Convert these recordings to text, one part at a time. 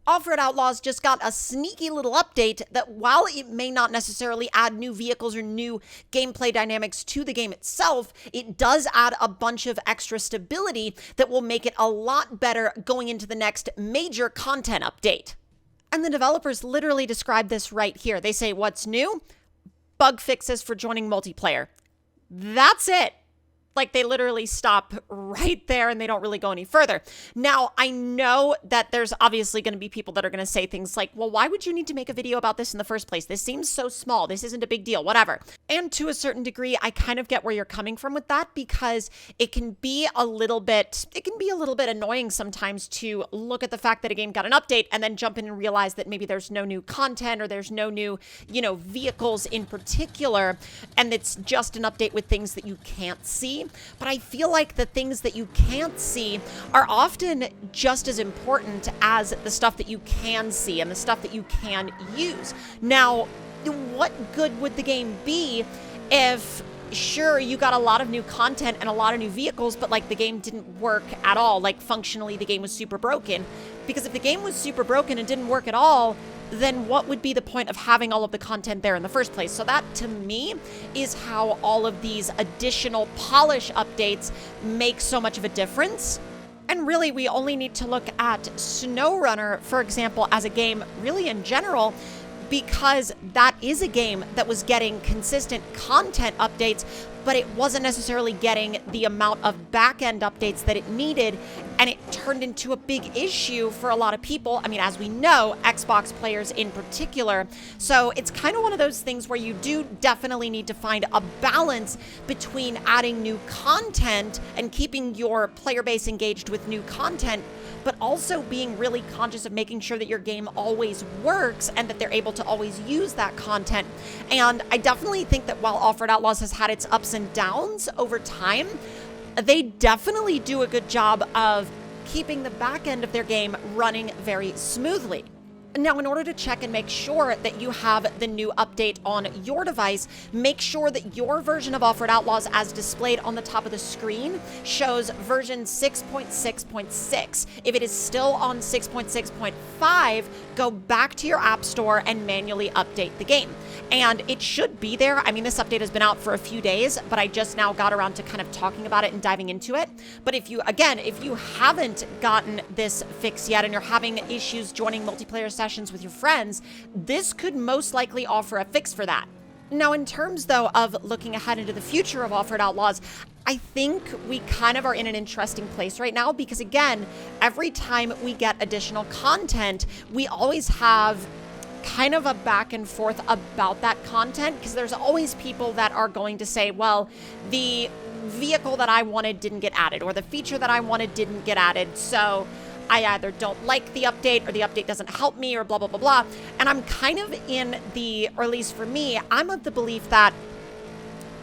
Offroad Outlaws just got a sneaky little update that, while it may not necessarily add new vehicles or new gameplay dynamics to the game itself, it does add a bunch of extra stability that will make it a lot better going into the next major content update. And the developers literally describe this right here. They say, what's new? Bug fixes for joining multiplayer. That's it. Like, they literally stop right there and they don't really go any further. Now, I know that there's obviously going to be people that are going to say things like, well, why would you need to make a video about this in the first place? This seems so small. This isn't a big deal, whatever. And to a certain degree, I kind of get where you're coming from with that, because it can be a little bit annoying sometimes to look at the fact that a game got an update and then jump in and realize that maybe there's no new content or there's no new, vehicles in particular, and it's just an update with things that you can't see. But I feel like the things that you can't see are often just as important as the stuff that you can see and the stuff that you can use. Now, what good would the game be if, sure, you got a lot of new content and a lot of new vehicles, but like the game didn't work at all? Like, functionally, the game was super broken. Because if the game was super broken and didn't work at all, then what would be the point of having all of the content there in the first place? So that, to me, is how all of these additional polish updates make so much of a difference. And really, we only need to look at SnowRunner, for example, as a game, really in general, because that is a game that was getting consistent content updates, but it wasn't necessarily getting the amount of back-end updates that it needed, and it turned into a big issue for a lot of people. I mean, as we know, Xbox players in particular. So it's kind of one of those things where you do definitely need to find a balance between adding new content and keeping your player base engaged with new content, but also being really conscious of making sure that your game always works and that they're able to always use that content. And I definitely think that while Offroad Outlaws has had its ups and downs over time, they definitely do a good job of keeping the back end of their game running very smoothly. Now, in order to check and make sure that you have the new update on your device, make sure that your version of Offroad Outlaws, as displayed on the top of the screen, shows version 6.6.6. If it is still on 6.6.5, go back to your app store and manually update the game. And it should be there. I mean, this update has been out for a few days, but I just now got around to kind of talking about it and diving into it. But if you haven't gotten this fix yet and you're having issues joining multiplayer sessions with your friends, this could most likely offer a fix for that. Now, in terms, though, of looking ahead into the future of Offroad Outlaws, I think we kind of are in an interesting place right now because, again, every time we get additional content, we always have kind of a back and forth about that content, because there's always people that are going to say, well, the vehicle that I wanted didn't get added, or the feature that I wanted didn't get added, so I either don't like the update or the update doesn't help me, or blah, blah, blah, blah. And I'm kind of or at least for me, I'm of the belief that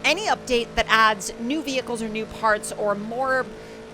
any update that adds new vehicles or new parts or more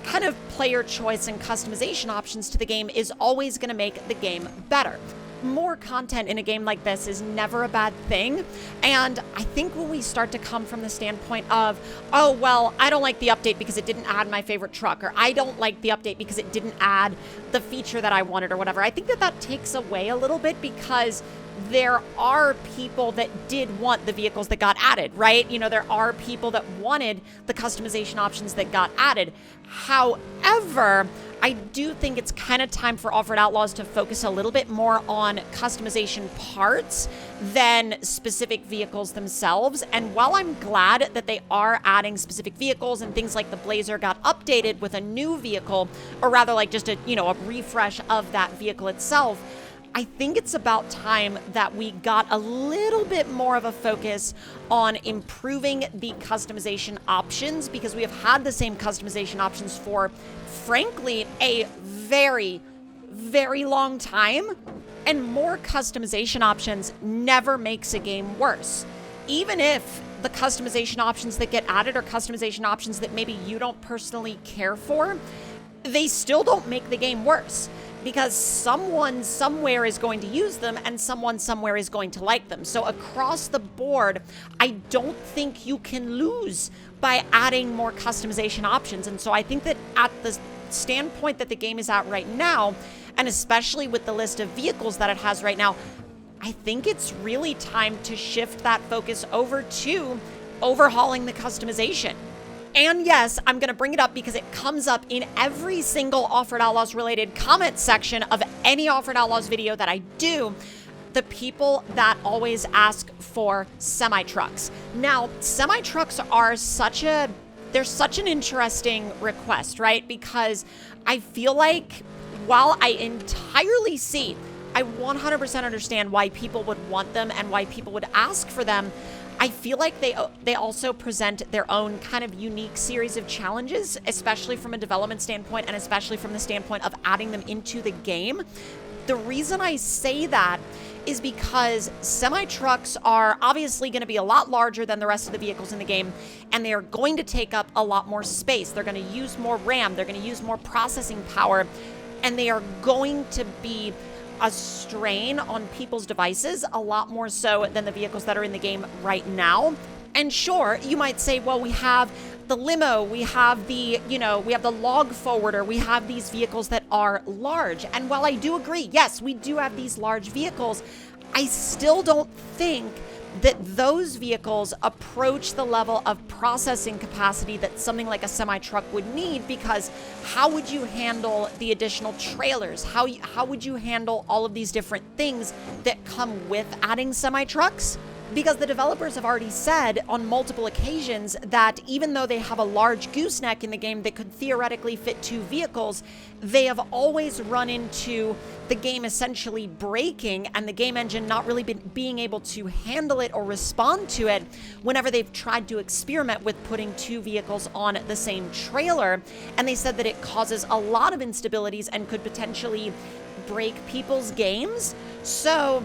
kind of player choice and customization options to the game is always going to make the game better. More content in a game like this is never a bad thing. And I think when we start to come from the standpoint of, oh, well, I don't like the update because it didn't add my favorite truck, or I don't like the update because it didn't add the feature that I wanted or whatever, I think that takes away a little bit, because there are people that did want the vehicles that got added, right? There are people that wanted the customization options that got added. However, I do think it's kind of time for Offroad Outlaws to focus a little bit more on customization parts than specific vehicles themselves. And while I'm glad that they are adding specific vehicles and things like the Blazer got updated with a new vehicle, or rather like just a refresh of that vehicle itself, I think it's about time that we got a little bit more of a focus on improving the customization options, because we have had the same customization options for, frankly, a very, very long time. And more customization options never makes a game worse. Even if the customization options that get added are customization options that maybe you don't personally care for, they still don't make the game worse, because someone somewhere is going to use them and someone somewhere is going to like them. So across the board, I don't think you can lose by adding more customization options. And so I think that at the standpoint that the game is at right now, And especially with the list of vehicles that it has right now, I think it's really time to shift that focus over to overhauling the customization. And yes, I'm going to bring it up because it comes up in every single Offroad Outlaws related comment section of any Offroad Outlaws video that I do. The people that always ask for semi-trucks. Now, semi-trucks are they're such an interesting request, right? Because I feel like while I entirely see, I 100% understand why people would want them and why people would ask for them, I feel like they also present their own kind of unique series of challenges, especially from a development standpoint and especially from the standpoint of adding them into the game. The reason I say that is because semi-trucks are obviously going to be a lot larger than the rest of the vehicles in the game, and they are going to take up a lot more space. They're going to use more RAM, they're going to use more processing power, and they are going to be a strain on people's devices a lot more so than the vehicles that are in the game right now. And sure, you might say, well, we have the limo, we have the, we have the log forwarder, we have these vehicles that are large. And while I do agree, yes, we do have these large vehicles, I still don't think that those vehicles approach the level of processing capacity that something like a semi-truck would need, because how would you handle the additional trailers? How would you handle all of these different things that come with adding semi-trucks? Because the developers have already said on multiple occasions that even though they have a large gooseneck in the game that could theoretically fit 2 vehicles, they have always run into the game essentially breaking and the game engine not really being able to handle it or respond to it whenever they've tried to experiment with putting 2 vehicles on the same trailer. And they said that it causes a lot of instabilities and could potentially break people's games. So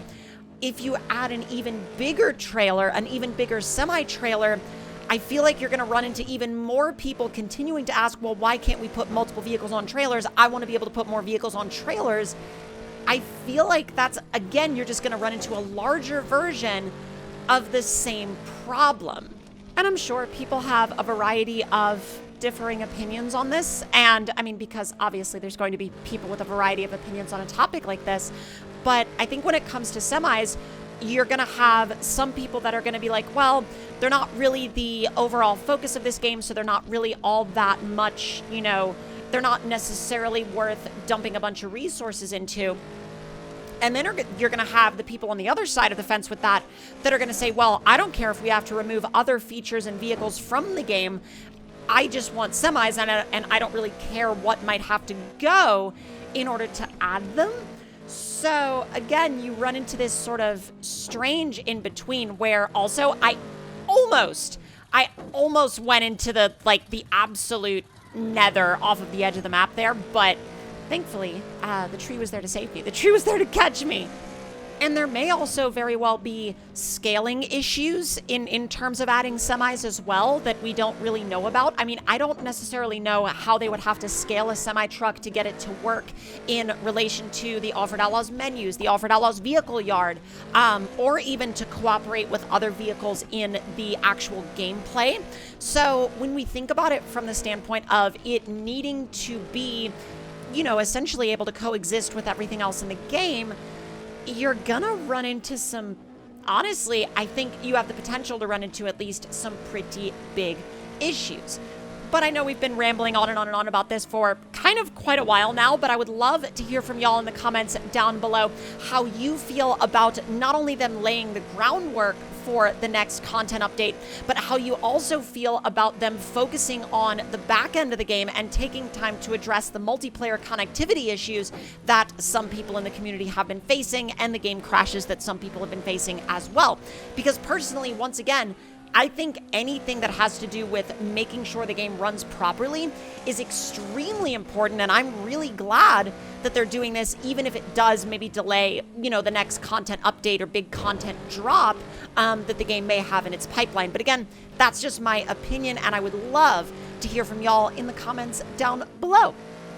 if you add an even bigger trailer, an even bigger semi-trailer, I feel like you're going to run into even more people continuing to ask, well, why can't we put multiple vehicles on trailers? I want to be able to put more vehicles on trailers. I feel like that's, again, you're just going to run into a larger version of the same problem. And I'm sure people have a variety of differing opinions on this. And I mean, because obviously there's going to be people with a variety of opinions on a topic like this. But I think when it comes to semis, you're going to have some people that are going to be like, well, they're not really the overall focus of this game, so they're not really all that much, they're not necessarily worth dumping a bunch of resources into. And then you're going to have the people on the other side of the fence with that are going to say, well, I don't care if we have to remove other features and vehicles from the game. I just want semis, and I don't really care what might have to go in order to add them. So again, you run into this sort of strange in between where also I almost went into the absolute nether off of the edge of the map there, but thankfully the tree was there to save me. The tree was there to catch me. And there may also very well be scaling issues in terms of adding semis as well that we don't really know about. I mean, I don't necessarily know how they would have to scale a semi-truck to get it to work in relation to the Offroad Outlaws menus, the Offroad Outlaws vehicle yard, or even to cooperate with other vehicles in the actual gameplay. So when we think about it from the standpoint of it needing to be, essentially able to coexist with everything else in the game, you're gonna run into some, honestly, I think you have the potential to run into at least some pretty big issues. But I know we've been rambling on and on and on about this for kind of quite a while now, but I would love to hear from y'all in the comments down below how you feel about not only them laying the groundwork for the next content update, but how you also feel about them focusing on the back end of the game and taking time to address the multiplayer connectivity issues that some people in the community have been facing and the game crashes that some people have been facing as well. Because personally, once again, I think anything that has to do with making sure the game runs properly is extremely important, and I'm really glad that they're doing this, even if it does maybe delay, the next content update or big content drop that the game may have in its pipeline. But again, that's just my opinion, and I would love to hear from y'all in the comments down below.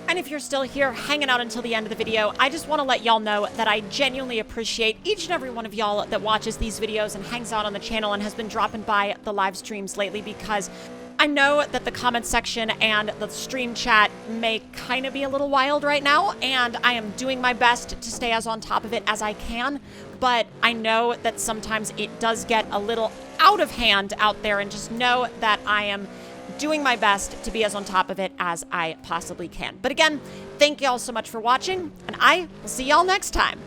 And if you're still here hanging out until the end of the video, I just want to let y'all know that I genuinely appreciate each and every one of y'all that watches these videos and hangs out on the channel and has been dropping by the live streams lately, because I know that the comment section and the stream chat may kind of be a little wild right now, and I am doing my best to stay as on top of it as I can, but I know that sometimes it does get a little out of hand out there, and just know that I am doing my best to be as on top of it as I possibly can. But again, thank you all so much for watching, and I will see y'all next time.